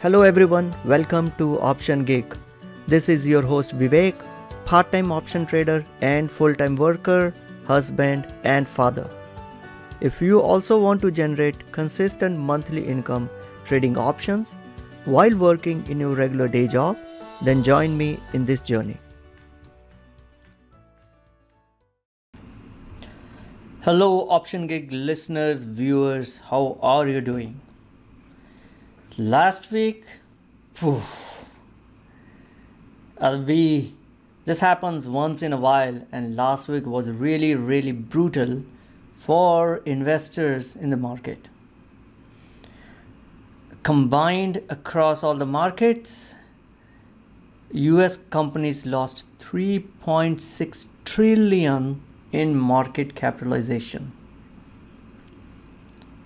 Hello everyone, welcome to OptionGig. This is your host Vivek, part-time option trader and full-time worker, husband and father. If you also want to generate consistent monthly income trading options while working in your regular day job, then join me in this journey. Hello OptionGig listeners, viewers, how are you doing? Last week, this happens once in a while, and last week was really brutal for investors in the market. Combined across all the markets, US companies lost 3.6 trillion in market capitalization.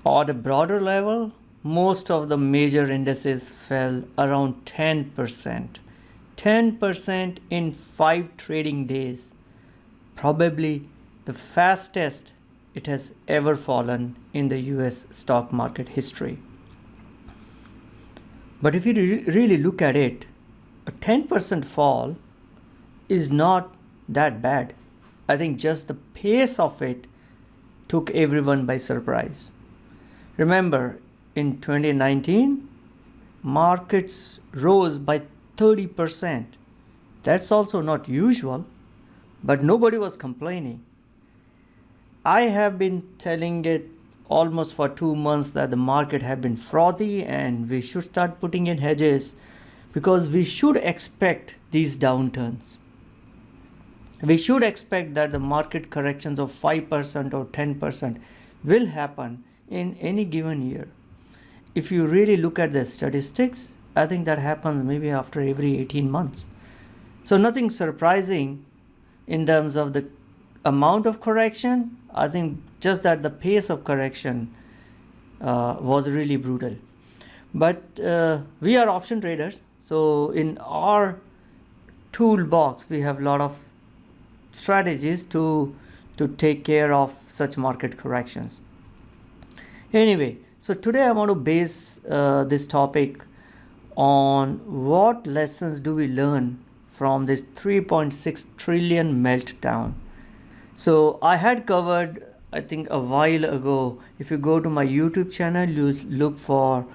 At a broader level, most of the major indices fell around 10%. 10% in 5 trading days. Probably the fastest it has ever fallen in the US stock market history. But if you really look at it, a 10% fall is not that bad. I think just the pace of it took everyone by surprise. Remember, in 2019, markets rose by 30%. That's also not usual, but nobody was complaining. I have been telling it almost for 2 months that the market have been frothy and we should start putting in hedges because we should expect these downturns. We should expect that the market corrections of 5% or 10% will happen in any given year. If you really look at the statistics, I think that happens maybe after every 18 months. So nothing surprising in terms of the amount of correction. I think just that the pace of correction was really brutal. But we are option traders. So in our toolbox, we have a lot of strategies to take care of such market corrections. Anyway, so today I want to base this topic on what lessons do we learn from this 3.6 trillion meltdown. So I had covered, I think a while ago, if you go to my YouTube channel, you look for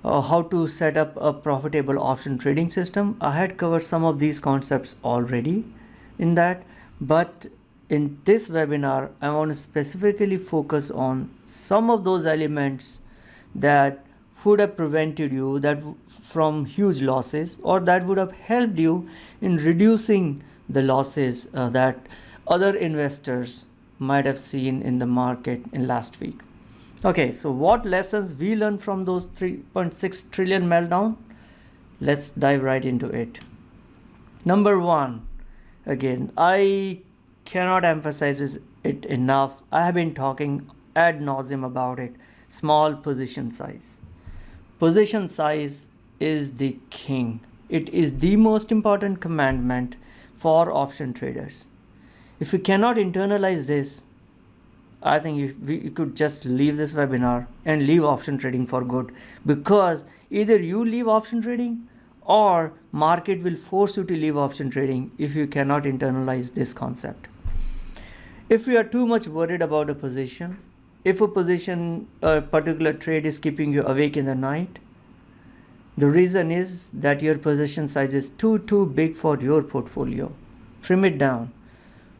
how to set up a profitable option trading system. I had covered some of these concepts already in that, but in this webinar, I want to specifically focus on some of those elements that would have prevented you from huge losses, or that would have helped you in reducing the losses that other investors might have seen in the market in last week. Okay, so what lessons we learned from those 3.6 trillion meltdown? Let's dive right into it. Number one, again, I cannot emphasize it enough. I have been talking ad nauseum about it. Small position size. Position size is the king. It is the most important commandment for option traders. If you cannot internalize this, I think you could just leave this webinar and leave option trading for good, because either you leave option trading or market will force you to leave option trading if you cannot internalize this concept. If you are too much worried about a position, if a particular trade is keeping you awake in the night, the reason is that your position size is too big for your portfolio. Trim it down.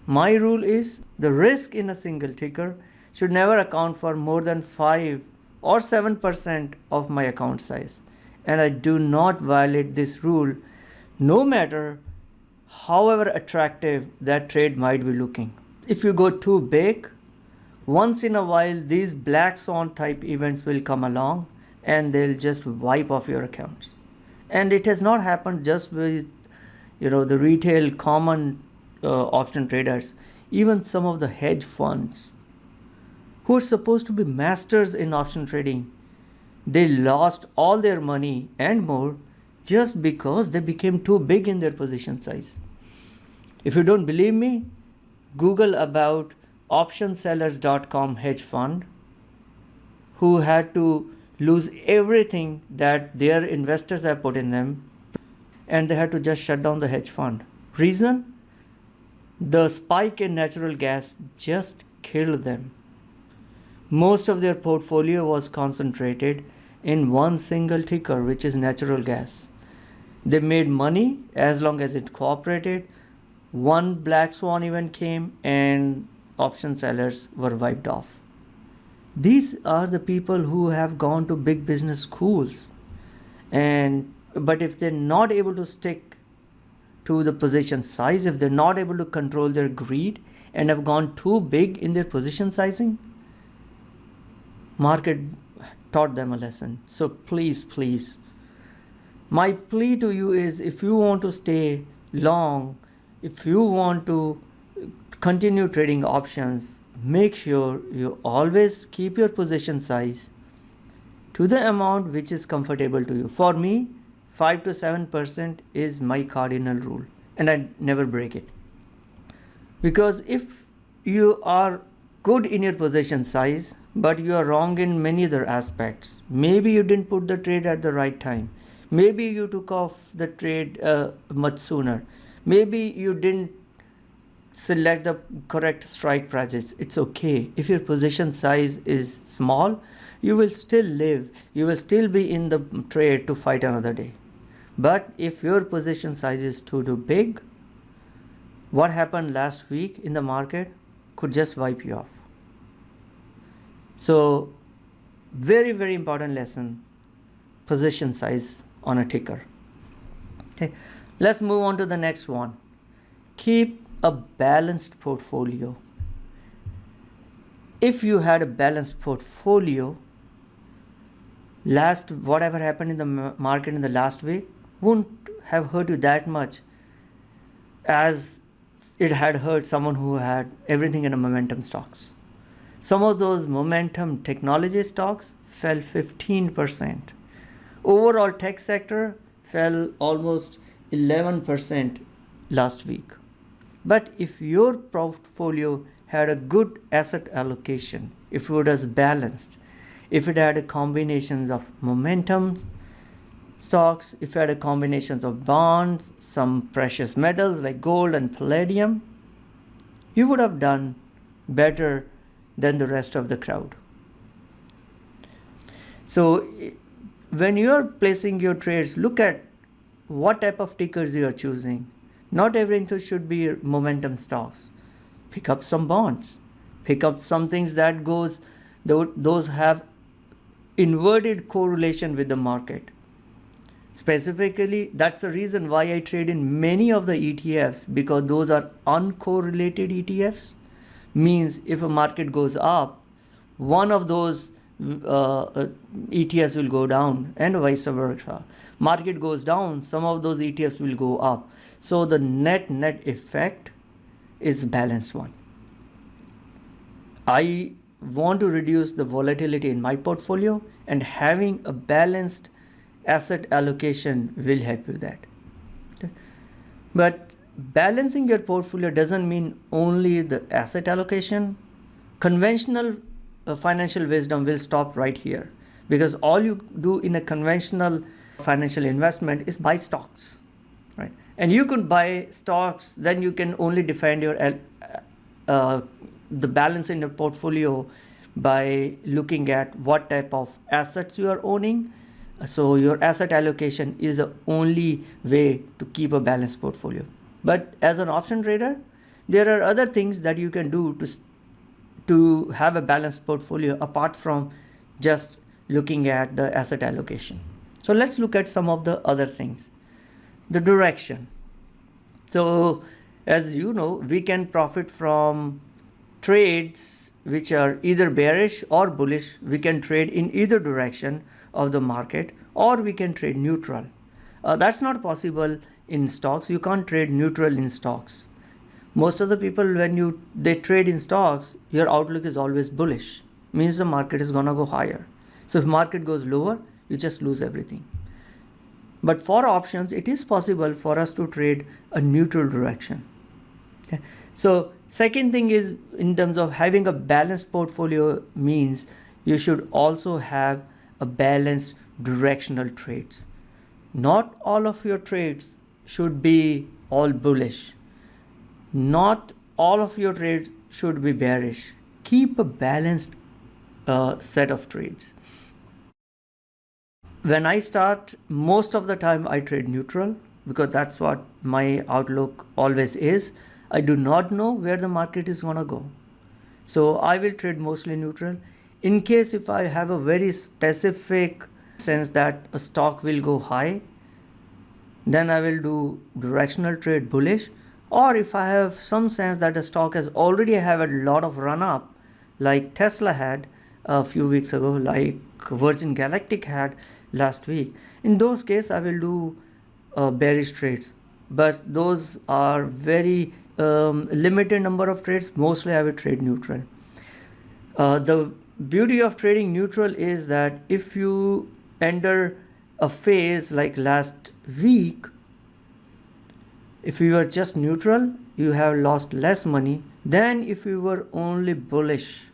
My rule is the risk in a single ticker should never account for more than 5 or 7% of my account size. And I do not violate this rule, no matter however attractive that trade might be looking. If you go too big, once in a while these black swan type events will come along and they'll just wipe off your accounts. And it has not happened just with the retail common option traders. Even some of the hedge funds who are supposed to be masters in option trading, they lost all their money and more just because they became too big in their position size. If you don't believe me, Google about optionsellers.com hedge fund who had to lose everything that their investors have put in them, and they had to just shut down the hedge fund. Reason? The spike in natural gas just killed them. Most of their portfolio was concentrated in one single ticker, which is natural gas. They made money as long as it cooperated. One black swan event came and option sellers were wiped off. These are the people who have gone to big business schools, but if they're not able to stick to the position size, if they're not able to control their greed and have gone too big in their position sizing, market taught them a lesson. So please, my plea to you is, if you want to stay long, if you want to continue trading options, make sure you always keep your position size to the amount which is comfortable to you. For me, 5 to 7% is my cardinal rule, and I never break it. Because if you are good in your position size, but you are wrong in many other aspects, maybe you didn't put the trade at the right time, maybe you took off the trade much sooner, maybe you didn't select the correct strike prices, it's okay. If your position size is small, you will still live, you will still be in the trade to fight another day. But if your position size is too big, what happened last week in the market could just wipe you off. So very, very important lesson, position size on a ticker. Okay, let's move on to the next one. Keep a balanced portfolio. If you had a balanced portfolio, whatever happened in the market in the last week wouldn't have hurt you that much as it had hurt someone who had everything in a momentum stocks. Some of those momentum technology stocks fell 15%. Overall tech sector fell almost 11% last week. But if your portfolio had a good asset allocation, if it was balanced, if it had a combinations of momentum stocks, if it had a combinations of bonds, some precious metals like gold and palladium, you would have done better than the rest of the crowd. So when you are placing your trades, look at what type of tickers you are choosing. Not everything should be momentum stocks. Pick up some bonds. Pick up some things that those have inverted correlation with the market. Specifically, that's the reason why I trade in many of the ETFs, because those are uncorrelated ETFs. Means if a market goes up, one of those ETFs will go down, and vice versa. Market goes down, some of those ETFs will go up. So the net effect is balanced one. I want to reduce the volatility in my portfolio, and having a balanced asset allocation will help you that. Okay. But balancing your portfolio doesn't mean only the asset allocation. Conventional financial wisdom will stop right here, because all you do in a conventional financial investment is buy stocks, right? And you could buy stocks, then you can only defend your the balance in your portfolio by looking at what type of assets you are owning. So your asset allocation is the only way to keep a balanced portfolio. But as an option trader, there are other things that you can do to have a balanced portfolio apart from just looking at the asset allocation. So let's look at some of the other things. The direction. So as you know, we can profit from trades which are either bearish or bullish. We can trade in either direction of the market, or we can trade neutral. That's not possible in stocks. You can't trade neutral in stocks. Most of the people, when they trade in stocks, your outlook is always bullish. Means the market is gonna go higher. So if market goes lower, you just lose everything. But for options, it is possible for us to trade a neutral direction. Okay. So second thing is, in terms of having a balanced portfolio, means you should also have a balanced directional trades. Not all of your trades should be all bullish. Not all of your trades should be bearish. Keep a balanced set of trades. When I start, most of the time I trade neutral because that's what my outlook always is. I do not know where the market is gonna go. So I will trade mostly neutral. In case if I have a very specific sense that a stock will go high, then I will do directional trade bullish. Or if I have some sense that a stock has already have a lot of run up, like Tesla had a few weeks ago, like Virgin Galactic had last week, in those cases I will do bearish trades, but those are very limited number of trades. Mostly I will trade neutral. The beauty of trading neutral is that if you enter a phase like last week, if you were just neutral, you have lost less money than if you were only bullish.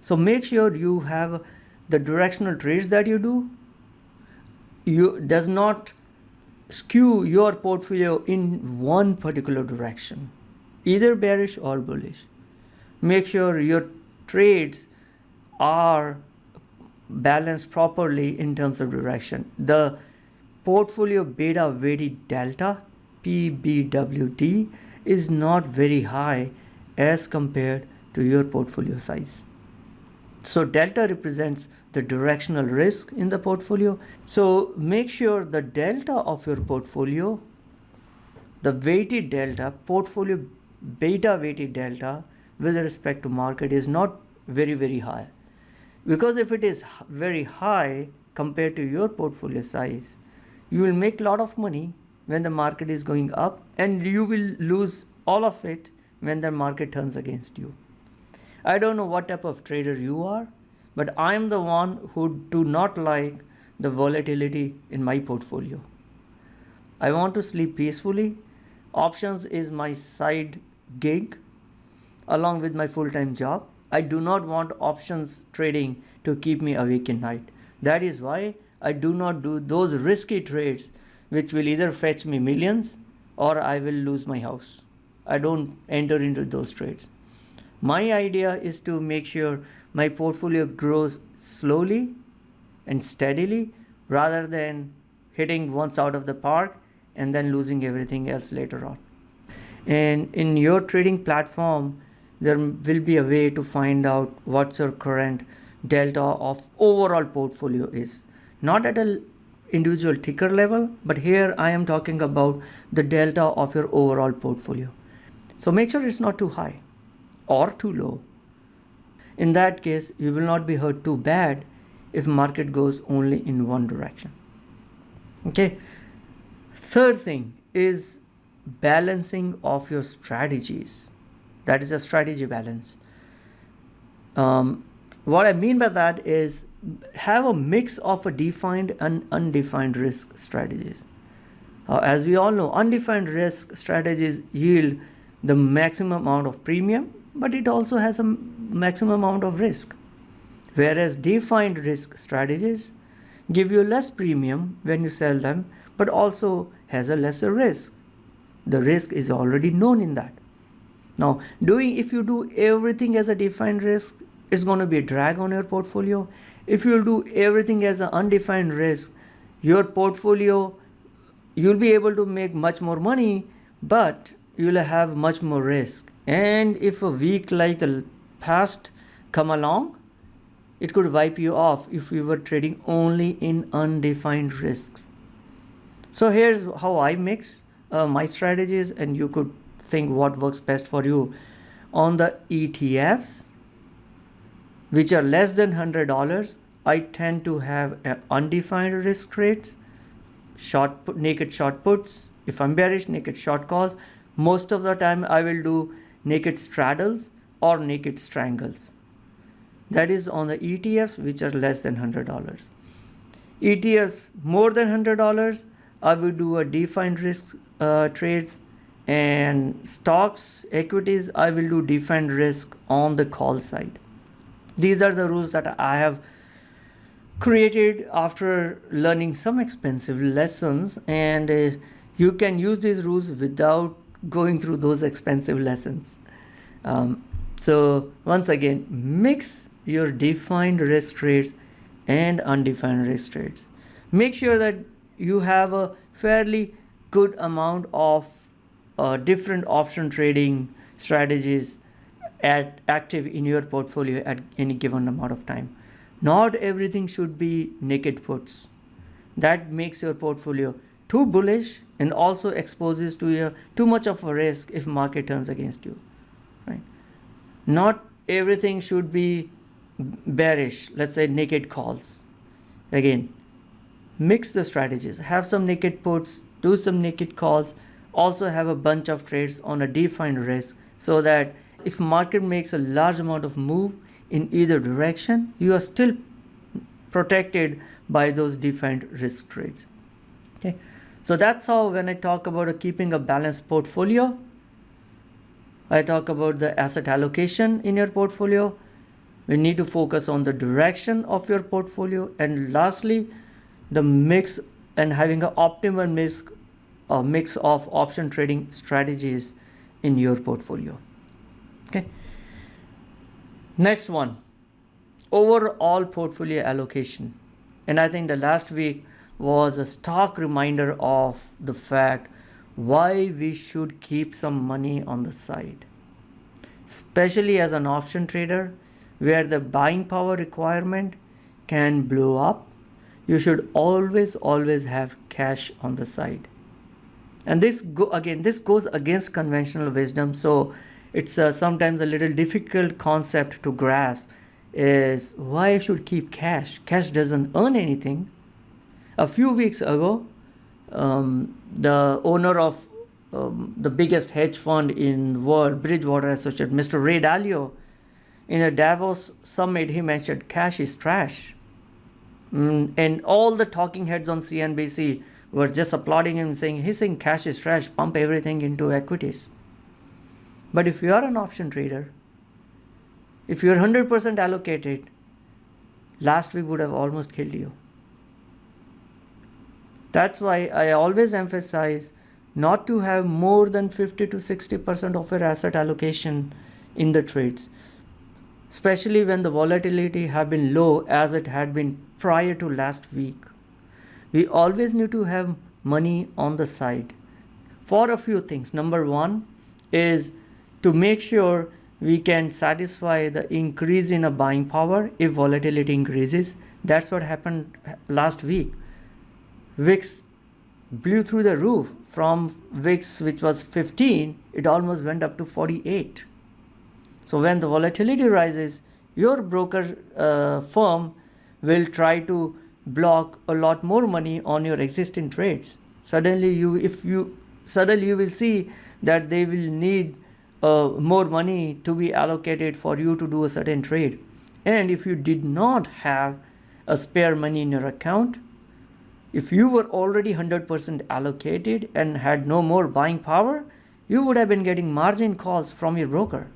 So make sure you have the directional trades that you do does not skew your portfolio in one particular direction, either bearish or bullish. Make sure your trades are balanced properly in terms of direction. The portfolio beta weighted delta, PBWD, is not very high as compared to your portfolio size. So delta represents the directional risk in the portfolio. So make sure the delta of your portfolio, the weighted delta, portfolio beta weighted delta with respect to market is not very high. Because if it is very high compared to your portfolio size, you will make a lot of money when the market is going up, and you will lose all of it when the market turns against you. I don't know what type of trader you are, but I'm the one who do not like the volatility in my portfolio. I want to sleep peacefully. Options is my side gig along with my full-time job. I do not want options trading to keep me awake at night. That is why I do not do those risky trades which will either fetch me millions or I will lose my house. I don't enter into those trades. My idea is to make sure my portfolio grows slowly and steadily rather than hitting once out of the park and then losing everything else later on. And in your trading platform, there will be a way to find out what's your current delta of overall portfolio is. Not at an individual ticker level, but here I am talking about the delta of your overall portfolio. So make sure it's not too high or too low. In that case, you will not be hurt too bad if market goes only in one direction. Okay. Third thing is balancing of your strategies. That is a strategy balance. What I mean by that is have a mix of a defined and undefined risk strategies. As we all know, undefined risk strategies yield the maximum amount of premium, but it also has a maximum amount of risk. Whereas defined risk strategies give you less premium when you sell them, but also has a lesser risk. The risk is already known in that. Now, if you do everything as a defined risk, it's going to be a drag on your portfolio. If you do everything as an undefined risk, your portfolio, you'll be able to make much more money, but you'll have much more risk. And if a week like the past come along, it could wipe you off if you were trading only in undefined risks. So here's how I mix my strategies, and you could think what works best for you. On the ETFs, which are less than $100, I tend to have undefined risk trades, naked short puts. If I'm bearish, naked short calls. Most of the time I will do naked straddles or naked strangles. That is on the ETFs which are less than $100. ETFs more than $100, I will do a defined risk trades, and stocks, equities, I will do defined risk on the call side. These are the rules that I have created after learning some expensive lessons, and you can use these rules without going through those expensive lessons. So once again, mix your defined risk trades and undefined risk trades. Make sure that you have a fairly good amount of different option trading strategies active in your portfolio at any given amount of time. Not everything should be naked puts. That makes your portfolio too bullish and also exposes to too much of a risk if market turns against you. Right? Not everything should be bearish, let's say naked calls. Again, mix the strategies. Have some naked puts, do some naked calls, also have a bunch of trades on a defined risk, so that if market makes a large amount of move in either direction, you are still protected by those defined risk trades. Okay, so that's how when I talk about keeping a balanced portfolio, I talk about the asset allocation in your portfolio. We need to focus on the direction of your portfolio, and lastly, the mix and having an optimal mix of option trading strategies in your portfolio. Okay. Next one, overall portfolio allocation. And I think the last week was a stark reminder of the fact why we should keep some money on the side. Especially as an option trader, where the buying power requirement can blow up, you should always have cash on the side. And this goes against conventional wisdom, so it's sometimes a little difficult concept to grasp, is why I should keep cash. Cash doesn't earn anything. A few weeks ago, the owner of the biggest hedge fund in the world, Bridgewater Associates, Mr. Ray Dalio, in a Davos summit, he mentioned cash is trash. And all the talking heads on CNBC were just applauding him, he's saying cash is trash, pump everything into equities. But if you are an option trader, if you're 100% allocated, last week would have almost killed you. That's why I always emphasize not to have more than 50 to 60% of your asset allocation in the trades, especially when the volatility have been low as it had been prior to last week. We always need to have money on the side for a few things. Number one is to make sure we can satisfy the increase in a buying power if volatility increases. That's what happened last week. VIX blew through the roof. From VIX, which was 15, it almost went up to 48. So when the volatility rises, your broker firm will try to block a lot more money on your existing trades. Suddenly you will see that they will need more money to be allocated for you to do a certain trade. And if you did not have a spare money in your account, if you were already 100% allocated and had no more buying power, you would have been getting margin calls from your broker.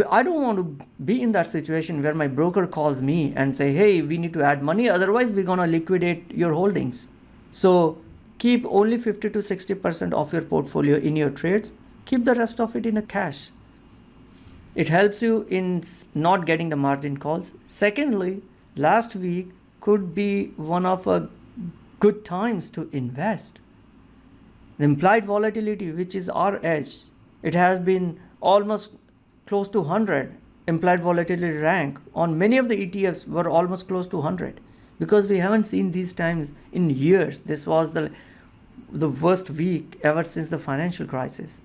I don't want to be in that situation where my broker calls me and say, hey, we need to add money, otherwise we're going to liquidate your holdings. So keep only 50 to 60% of your portfolio in your trades. Keep the rest of it in a cash. It helps you in not getting the margin calls. Secondly, last week could be one of a good times to invest. The implied volatility, which is our edge, it has been almost close to 100. Implied volatility rank on many of the ETFs were almost close to 100, because we haven't seen these times in years. This was the worst week ever since the financial crisis.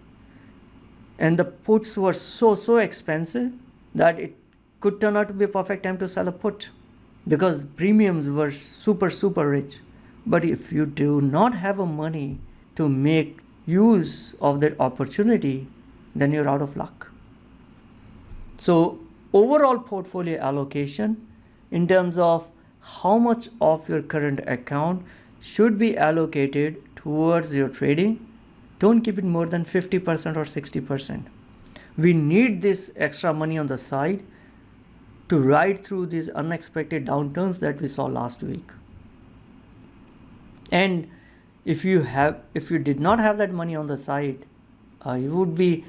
And the puts were so expensive that it could turn out to be a perfect time to sell a put, because premiums were super rich. But if you do not have a money to make use of that opportunity, then you're out of luck. So overall portfolio allocation in terms of how much of your current account should be allocated towards your trading, don't keep it more than 50% or 60%. We need this extra money on the side to ride through these unexpected downturns that we saw last week. And if you did not have that money on the side, you would be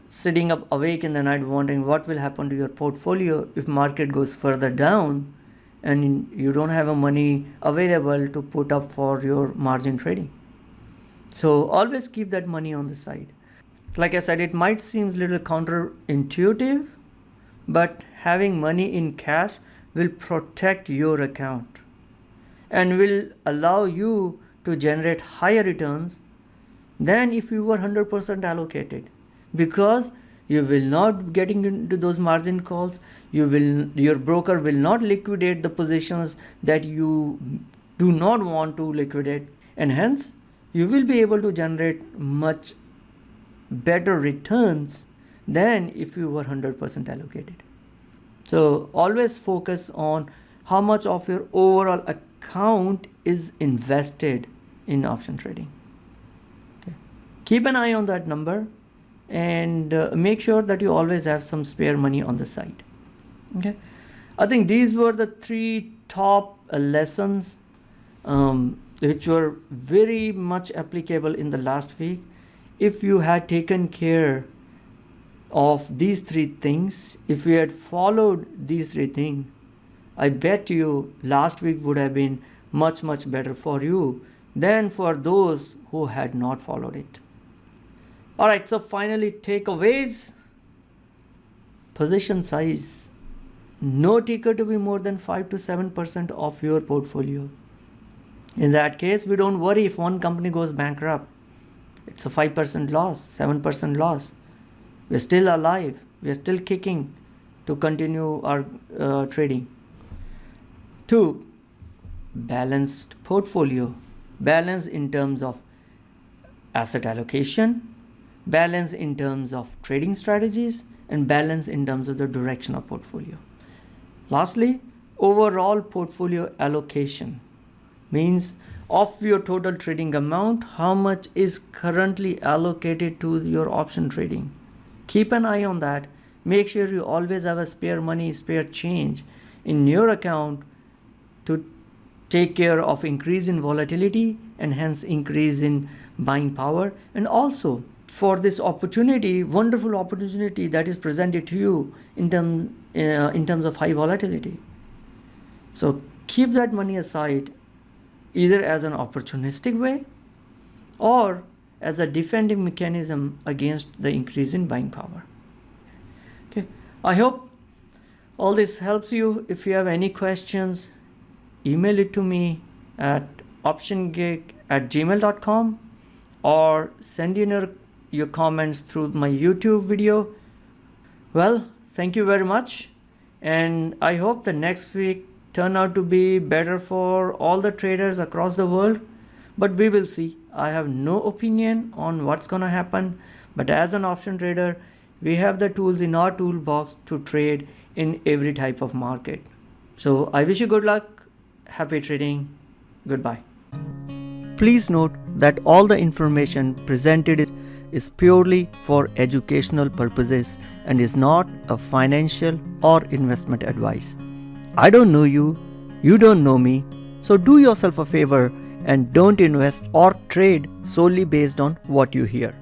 sitting up awake in the night wondering what will happen to your portfolio if market goes further down and you don't have a money available to put up for your margin trading. So always keep that money on the side. Like I said, it might seem a little counterintuitive, but having money in cash will protect your account and will allow you to generate higher returns than if you were 100% allocated, because you will not getting into those margin calls. Your broker will not liquidate the positions that you do not want to liquidate, and hence you will be able to generate much better returns than if you were 100% allocated. So always focus on how much of your overall account is invested in option trading. Okay. Keep an eye on that number and make sure that you always have some spare money on the side. Okay, I think these were the 3 top lessons which were very much applicable in the last week. If you had taken care of these 3 things, if you had followed these 3 things, I bet you last week would have been much better for you than for those who had not followed it. Alright, so finally, takeaways. Position size. No ticker to be more than 5 to 7% of your portfolio. In that case, we don't worry if one company goes bankrupt. It's a 5% loss, 7% loss. We're still alive. We're still kicking to continue our trading. 2, balanced portfolio. Balance in terms of asset allocation, balance in terms of trading strategies, and balance in terms of the direction of portfolio. Lastly, overall portfolio allocation means of your total trading amount, how much is currently allocated to your option trading. Keep an eye on that. Make sure you always have a spare money, spare change in your account to take care of increase in volatility and hence increase in buying power, and also for this opportunity, wonderful opportunity that is presented to you in terms of high volatility. So keep that money aside either as an opportunistic way or as a defending mechanism against the increase in buying power. Okay, I hope all this helps you. If you have any questions, email it to me at optiongig@gmail.com or send in your comments through my YouTube video. Well, thank you very much, and I hope the next week turn out to be better for all the traders across the world, but we will see. I have no opinion on what's gonna happen, but as an option trader, we have the tools in our toolbox to trade in every type of market. So I wish you good luck, happy trading, goodbye. Please note that all the information presented is purely for educational purposes and is not a financial or investment advice. I don't know you, you don't know me, so do yourself a favor and don't invest or trade solely based on what you hear.